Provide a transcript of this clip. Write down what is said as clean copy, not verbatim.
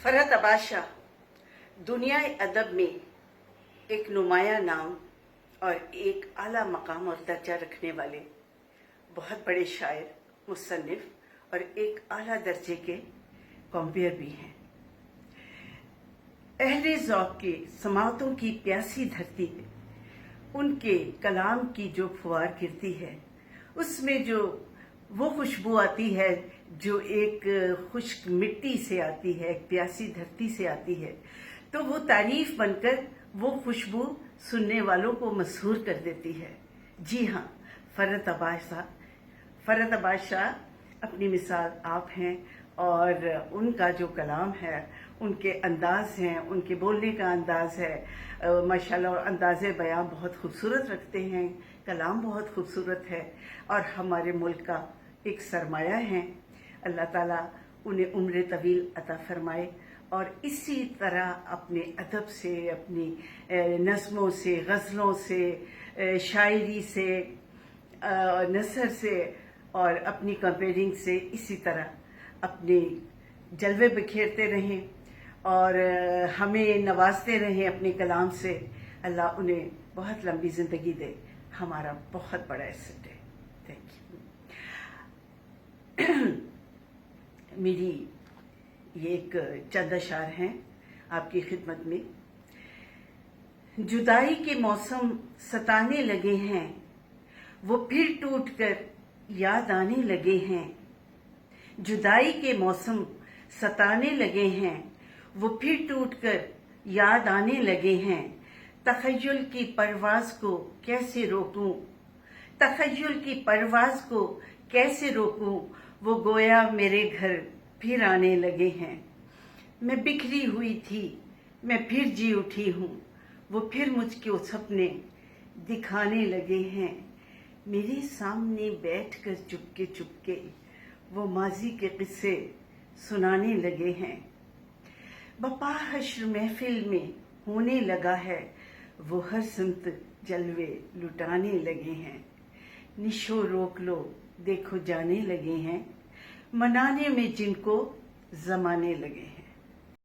फरहत अब्बास शाह दुनिया अदब में एक नुमाया नाम और एक आला मकाम और दर्जा रखने वाले बहुत बड़े शायर, मुसन्निफ और एक आला दर्जे के कॉम्पियर भी हैं। अहले ज़ौक़ के समातों की प्यासी धरती पे उनके कलाम की जो फुहार गिरती है, उसमें जो वो खुशबू आती है जो एक खुश्क मिट्टी से आती है, एक प्यासी धरती से आती है, तो वो तारीफ बनकर वो खुशबू सुनने वालों को मसहूर कर देती है। जी हाँ, फरहत अब्बास शाह अपनी मिसाल आप हैं और उनका जो कलाम है, उनके अंदाज हैं, उनके बोलने का अंदाज है माशाल्लाह, और अंदाज़े बयां बहुत खूबसूरत रखते हैं, कलाम बहुत खूबसूरत है और हमारे मुल्क का एक सरमाया है। अल्लाह ताला उन्हें उम्र तवील अता फरमाए और इसी तरह अपने अदब से, अपनी नज़्मों से, गज़लों से, शायरी से, नसर से और अपनी कंपेयरिंग से इसी तरह अपने जलवे बिखेरते रहें और हमें नवाजते रहें अपने कलाम से। अल्लाह उन्हें बहुत लंबी ज़िंदगी दे, हमारा बहुत बड़ा एसेट है। Thank you. मेरी ये एक चंद अशार हैं आपकी खिदमत में। जुदाई के मौसम सताने लगे हैं, वो फिर टूट कर याद आने लगे हैं। जुदाई के मौसम सताने लगे हैं, वो फिर टूट कर याद आने लगे हैं। तख़य्युल की परवाज़ को कैसे रोकूं, तख़य्युल की परवाज़ को कैसे रोकूं, वो गोया मेरे घर फिर आने लगे हैं। मैं बिखरी हुई थी, मैं फिर जी उठी हूँ, वो फिर मुझको सपने दिखाने लगे हैं। मेरे सामने बैठकर चुपके चुपके वो माजी के किस्से सुनाने लगे हैं। बपा हश्र महफिल में होने लगा है, वो हर सिमत जलवे लुटाने लगे हैं। निशो रोक लो देखो जाने लगे हैं, मनाने में जिनको जमाने लगे हैं।